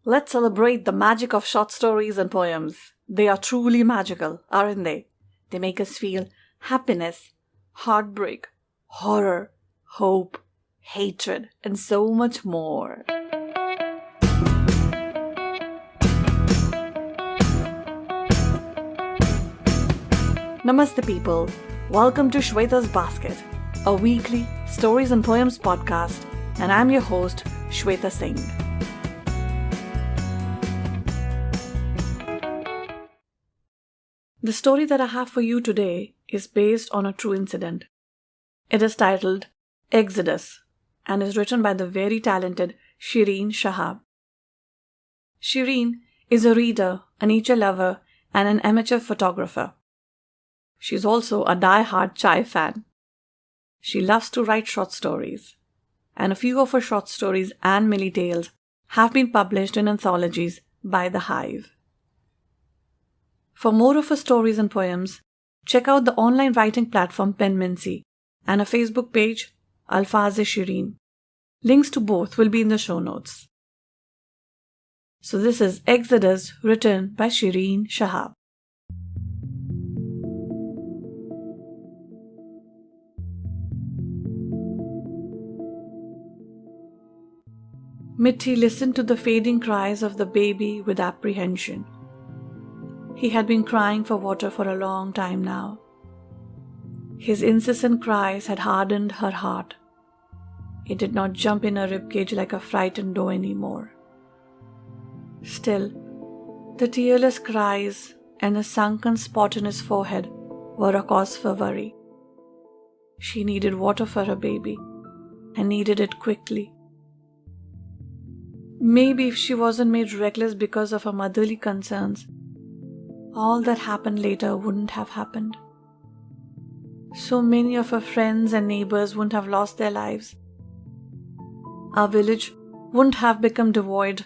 Let's celebrate the magic of short stories and poems. They are truly magical, aren't they? They make us feel happiness, heartbreak, horror, hope, hatred, and so much more. Namaste people. Welcome to Shweta's Basket, a weekly stories and poems podcast, and I'm your host, Shweta Singh. The story that I have for you today is based on a true incident. It is titled Exodus and is written by the very talented Sheerin Shahab. Sheerin is a reader, a nature lover, and an amateur photographer. She's also a die-hard chai fan. She loves to write short stories, and a few of her short stories and mini tales have been published in anthologies by The Hive. For more of her stories and poems, check out the online writing platform Penmancy and her Facebook page, Alfaz Sheerin. Links to both will be in the show notes. So this is Exodus, written by Sheerin Shahab. Mitti listened to the fading cries of the baby with apprehension. He had been crying for water for a long time now. His incessant cries had hardened her heart. It did not jump in her ribcage like a frightened doe anymore. Still, the tearless cries and the sunken spot in his forehead were a cause for worry. She needed water for her baby, and needed it quickly. Maybe if she wasn't made reckless because of her motherly concerns, all that happened later wouldn't have happened. So many of her friends and neighbors wouldn't have lost their lives. Our village wouldn't have become devoid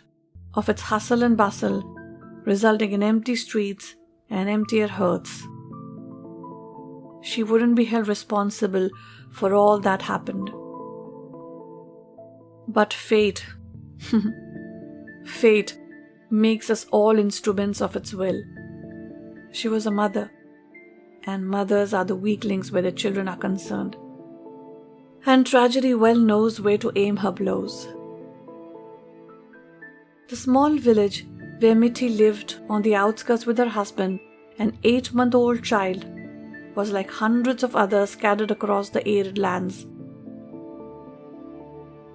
of its hustle and bustle, resulting in empty streets and emptier hearths. She wouldn't be held responsible for all that happened. But fate, fate makes us all instruments of its will. She was a mother, and mothers are the weaklings where their children are concerned. And tragedy well knows where to aim her blows. The small village where Mitti lived on the outskirts with her husband and 8-month-old child was like hundreds of others scattered across the arid lands.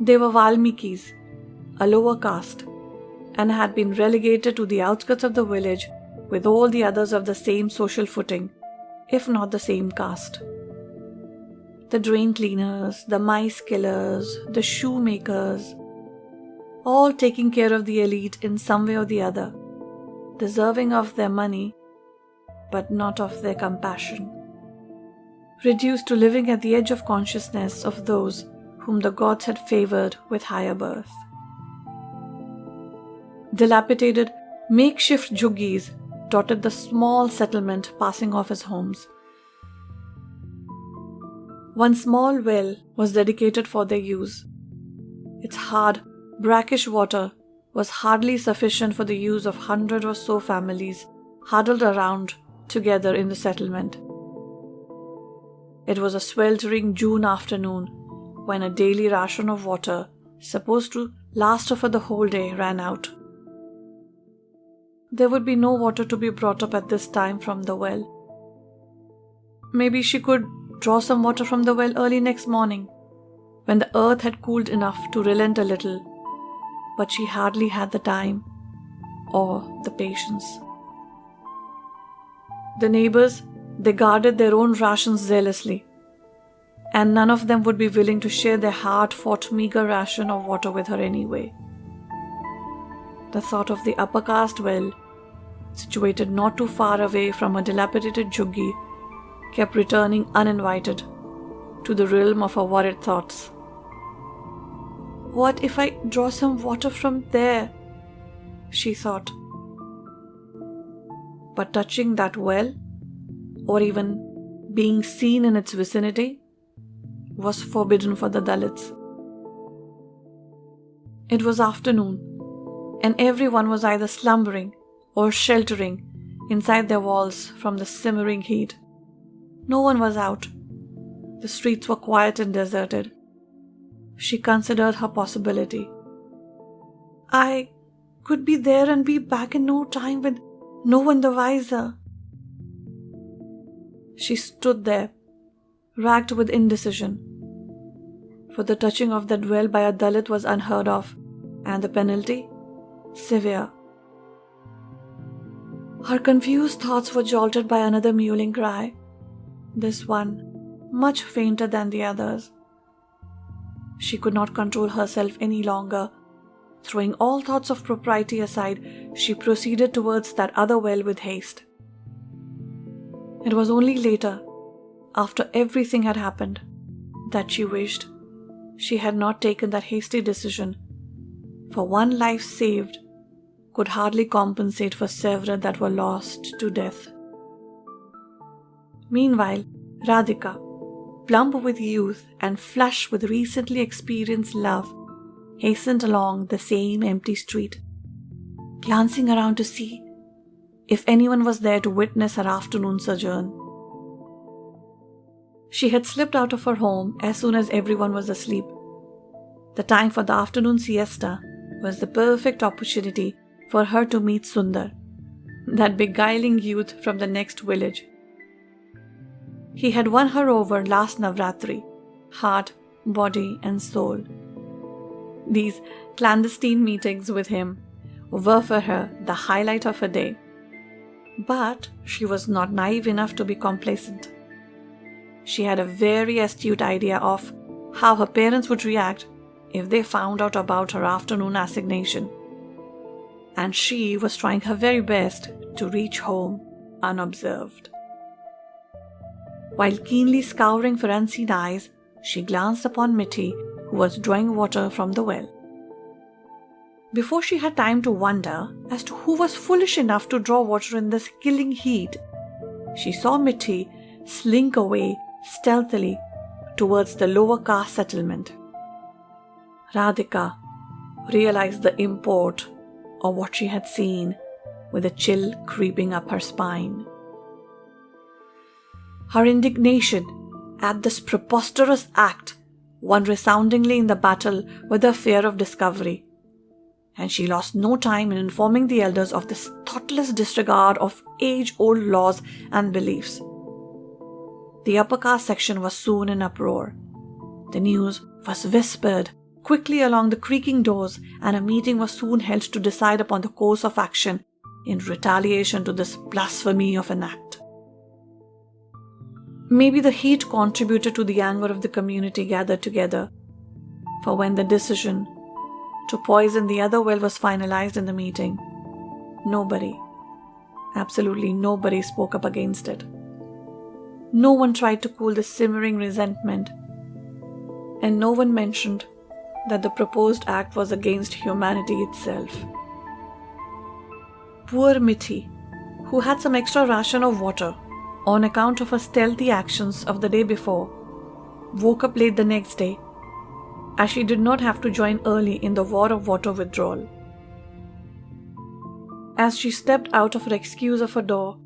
They were Valmikis, a lower caste, and had been relegated to the outskirts of the village with all the others of the same social footing, if not the same caste. The drain cleaners, the mice killers, the shoemakers, all taking care of the elite in some way or the other, deserving of their money, but not of their compassion. Reduced to living at the edge of consciousness of those whom the gods had favored with higher birth. Dilapidated, makeshift juggies dotted the small settlement passing off as homes. One small well was dedicated for their use. Its hard, brackish water was hardly sufficient for the use of 100 or so families huddled around together in the settlement. It was a sweltering June afternoon when a daily ration of water, supposed to last her for the whole day, ran out. There would be no water to be brought up at this time from the well. Maybe she could draw some water from the well early next morning, when the earth had cooled enough to relent a little, but she hardly had the time or the patience. The neighbors, they guarded their own rations zealously, and none of them would be willing to share their hard-fought meager ration of water with her anyway. The thought of the upper caste well, situated not too far away from a dilapidated juggi, kept returning uninvited to the realm of her worried thoughts. What if I draw some water from there? She thought. But touching that well, or even being seen in its vicinity, was forbidden for the Dalits. It was afternoon, and everyone was either slumbering or sheltering inside their walls from the simmering heat. No one was out. The streets were quiet and deserted. She considered her possibility. I could be there and be back in no time with no one the wiser. She stood there, racked with indecision. For the touching of that well by a Dalit was unheard of, and the penalty? Severe. Her confused thoughts were jolted by another mewling cry, this one much fainter than the others. She could not control herself any longer. Throwing all thoughts of propriety aside, she proceeded towards that other well with haste. It was only later, after everything had happened, that she wished she had not taken that hasty decision, for one life saved could hardly compensate for several that were lost to death. Meanwhile, Radhika, plump with youth and flush with recently experienced love, hastened along the same empty street, glancing around to see if anyone was there to witness her afternoon sojourn. She had slipped out of her home as soon as everyone was asleep. The time for the afternoon siesta was the perfect opportunity for her to meet Sundar, that beguiling youth from the next village. He had won her over last Navratri, heart, body and soul. These clandestine meetings with him were for her the highlight of her day. But she was not naive enough to be complacent. She had a very astute idea of how her parents would react if they found out about her afternoon assignation, and she was trying her very best to reach home unobserved. While keenly scouring for unseen eyes, she glanced upon Mitty, who was drawing water from the well. Before she had time to wonder as to who was foolish enough to draw water in this killing heat, she saw Mitty slink away stealthily towards the lower caste settlement. Radhika realized the import of what she had seen with a chill creeping up her spine. Her indignation at this preposterous act won resoundingly in the battle with the fear of discovery, and she lost no time in informing the elders of this thoughtless disregard of age-old laws and beliefs. The upper caste section was soon in uproar. The news was whispered quickly along the creaking doors, and a meeting was soon held to decide upon the course of action in retaliation to this blasphemy of an act. Maybe the heat contributed to the anger of the community gathered together, for when the decision to poison the other well was finalized in the meeting, nobody, absolutely nobody spoke up against it. No one tried to cool the simmering resentment, and no one mentioned that the proposed act was against humanity itself. Poor Mitty, who had some extra ration of water on account of her stealthy actions of the day before, woke up late the next day, as she did not have to join early in the war of water withdrawal. As she stepped out of her excuse of her door,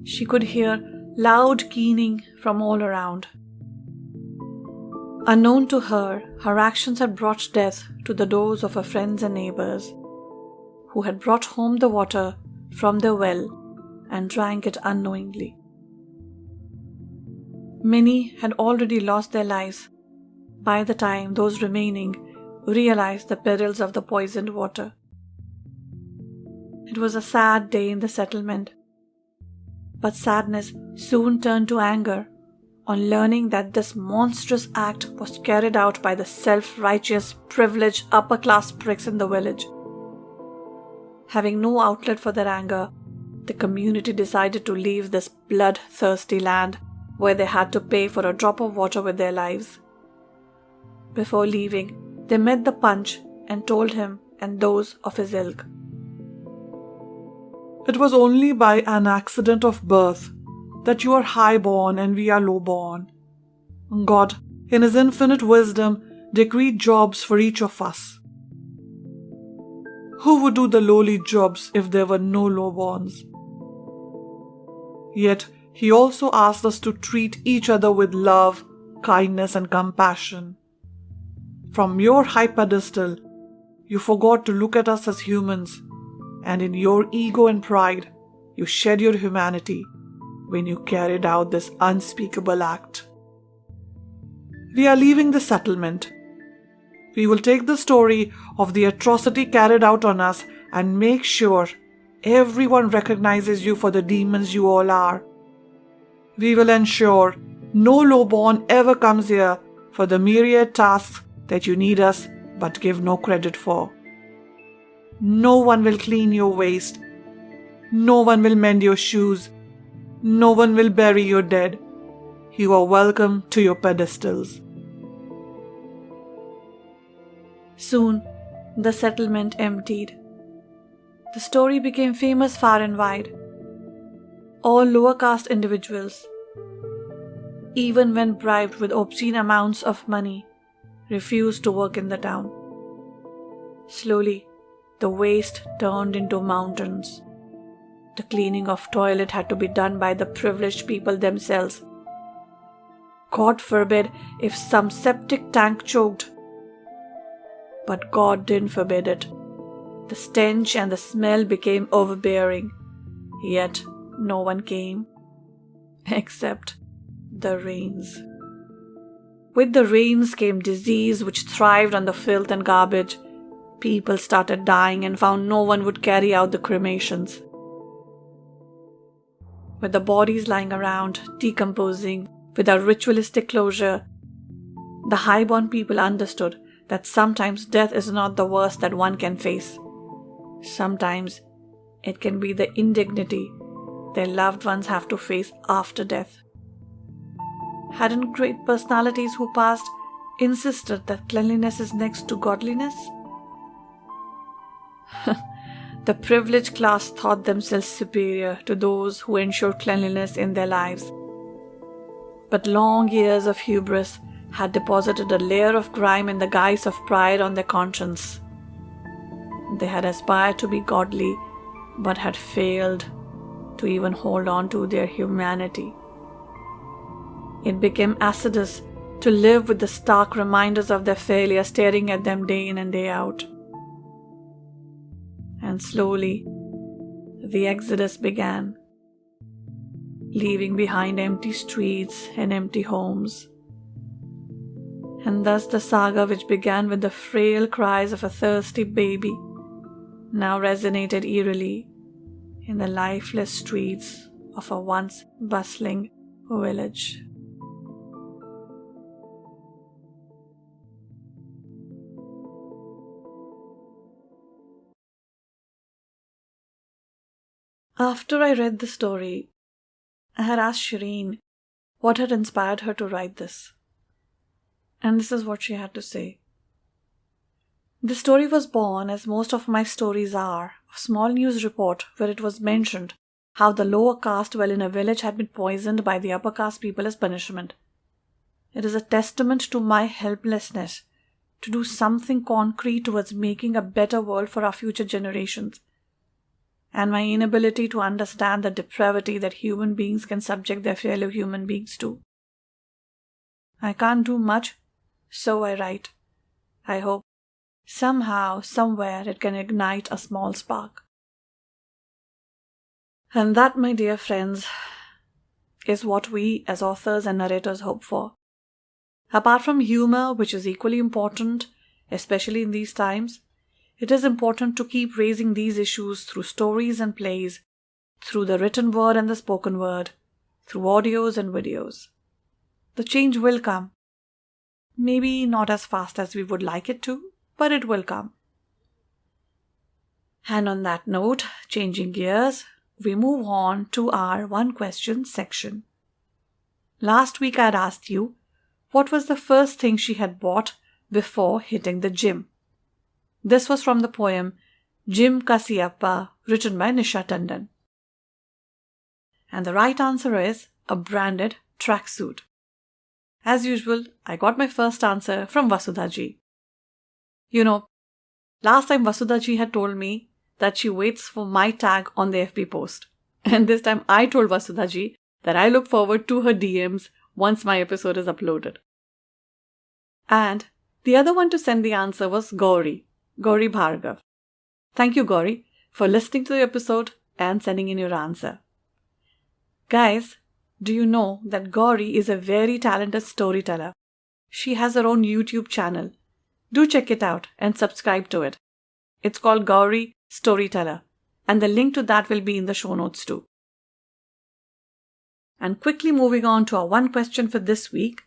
she could hear loud keening from all around. Unknown to her, her actions had brought death to the doors of her friends and neighbors, who had brought home the water from their well and drank it unknowingly. Many had already lost their lives by the time those remaining realized the perils of the poisoned water. It was a sad day in the settlement, but sadness soon turned to anger on learning that this monstrous act was carried out by the self-righteous, privileged, upper-class pricks in the village. Having no outlet for their anger, the community decided to leave this bloodthirsty land where they had to pay for a drop of water with their lives. Before leaving, they met the Panch and told him and those of his ilk, "It was only by an accident of birth that you are high-born and we are low-born. God, in His infinite wisdom, decreed jobs for each of us. Who would do the lowly jobs if there were no lowborns? Yet, he also asked us to treat each other with love, kindness, and compassion. From your high pedestal, you forgot to look at us as humans, and in your ego and pride, you shed your humanity when you carried out this unspeakable act. We are leaving the settlement. We will take the story of the atrocity carried out on us and make sure everyone recognizes you for the demons you all are. We will ensure no lowborn ever comes here for the myriad tasks that you need us but give no credit for. No one will clean your waste. No one will mend your shoes. No one will bury your dead. You are welcome to your pedestals. Soon, the settlement emptied. The story became famous far and wide. All lower caste individuals, even when bribed with obscene amounts of money, refused to work in the town. Slowly, the waste turned into mountains. The cleaning of toilet had to be done by the privileged people themselves. God forbid if some septic tank choked. But God didn't forbid it. The stench and the smell became overbearing. Yet no one came, except the rains. With the rains came disease which thrived on the filth and garbage. People started dying and found no one would carry out the cremations. With the bodies lying around, decomposing, without ritualistic closure, the highborn people understood that sometimes death is not the worst that one can face. Sometimes it can be the indignity their loved ones have to face after death. Hadn't great personalities who passed insisted that cleanliness is next to godliness? The privileged class thought themselves superior to those who ensured cleanliness in their lives. But long years of hubris had deposited a layer of grime in the guise of pride on their conscience. They had aspired to be godly, but had failed to even hold on to their humanity. It became acidus to live with the stark reminders of their failure staring at them day in and day out. And slowly, the exodus began, leaving behind empty streets and empty homes. And thus the saga, which began with the frail cries of a thirsty baby, now resonated eerily in the lifeless streets of a once bustling village. After I read the story, I had asked Sheerin what had inspired her to write this. And this is what she had to say. The story was born, as most of my stories are, of a small news report where it was mentioned how the lower caste well in a village had been poisoned by the upper caste people as punishment. It is a testament to my helplessness to do something concrete towards making a better world for our future generations, and my inability to understand the depravity that human beings can subject their fellow human beings to. I can't do much, so I write. I hope somehow, somewhere, it can ignite a small spark. And that, my dear friends, is what we as authors and narrators hope for. Apart from humor, which is equally important, especially in these times, it is important to keep raising these issues through stories and plays, through the written word and the spoken word, through audios and videos. The change will come. Maybe not as fast as we would like it to, but it will come. And on that note, changing gears, we move on to our one question section. Last week I had asked you what was the first thing she had bought before hitting the gym. This was from the poem Jim Kasiyappa, written by Nisha Tandon. And the right answer is a branded tracksuit. As usual, I got my first answer from Vasudha ji. You know, Last time Vasudha ji had told me that she waits for my tag on the FB post. And this time I told Vasudha ji that I look forward to her DMs once my episode is uploaded. And the other one to send the answer was Gauri Bhargav. Thank you, Gauri, for listening to the episode and sending in your answer. Guys, do you know that Gauri is a very talented storyteller? She has her own YouTube channel. Do check it out and subscribe to it. It's called Gauri Storyteller, and the link to that will be in the show notes too. And quickly moving on to our one question for this week.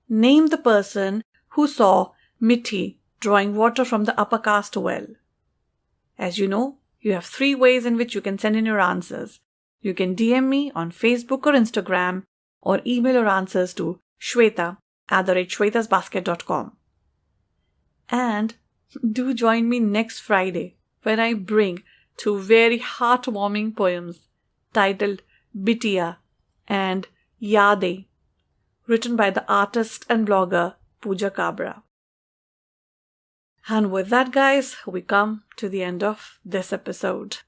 Name the person who saw Mithi drawing water from the upper caste well. As you know, you have 3 ways in which you can send in your answers. You can DM me on Facebook or Instagram, or email your answers to Shweta@shwetasbasket.com. And do join me next Friday when I bring 2 very heartwarming poems titled Bitiya and Yade, written by the artist and blogger Pooja Kabra. And with that, guys, we come to the end of this episode.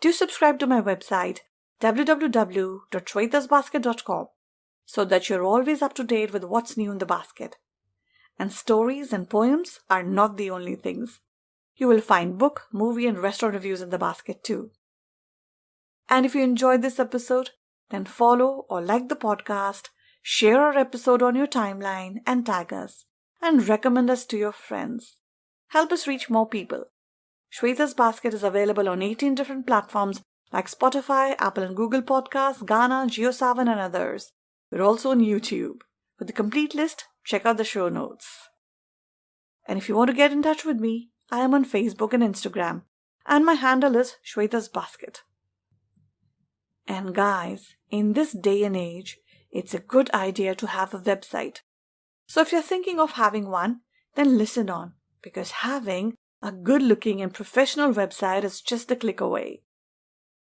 Do subscribe to my website www.shwetasbasket.com so that you're always up to date with what's new in the basket. And stories and poems are not the only things. You will find book, movie, and restaurant reviews in the basket too. And if you enjoyed this episode, then follow or like the podcast, share our episode on your timeline, and tag us, and recommend us to your friends. Help us reach more people. Shweta's Basket is available on 18 different platforms like Spotify, Apple and Google Podcasts, Gaana, JioSaavn, and others. We're also on YouTube. For the complete list, check out the show notes. And if you want to get in touch with me, I am on Facebook and Instagram, and my handle is Shweta's Basket. And guys, in this day and age, it's a good idea to have a website. So if you're thinking of having one, then listen on, because having a good-looking and professional website is just a click away.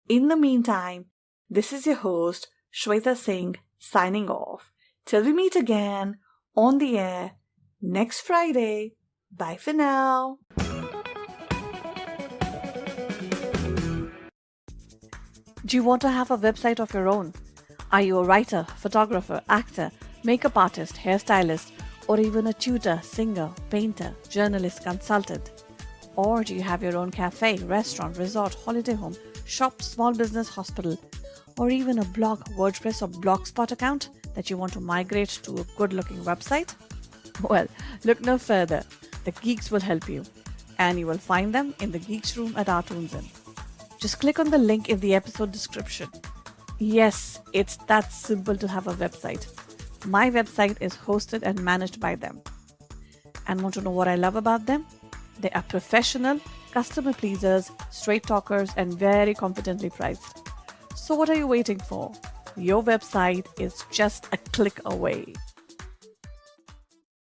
In the meantime, this is your host, Shweta Singh, signing off. Till we meet again on the air next Friday. Bye for now. Do you want to have a website of your own? Are you a writer, photographer, actor, makeup artist, hairstylist, or even a tutor, singer, painter, journalist, consultant? Or do you have your own cafe, restaurant, resort, holiday home, shop, small business, hospital, or even a blog, WordPress, or Blogspot account that you want to migrate to a good-looking website? Well, look no further. The geeks will help you, and you will find them in the Geeks Room at iTunes. Just click on the link in the episode description. Yes, it's that simple to have a website. My website is hosted and managed by them. And want to know what I love about them? They are professional, customer pleasers, straight talkers, and very confidently priced. So what are you waiting for? Your website is just a click away.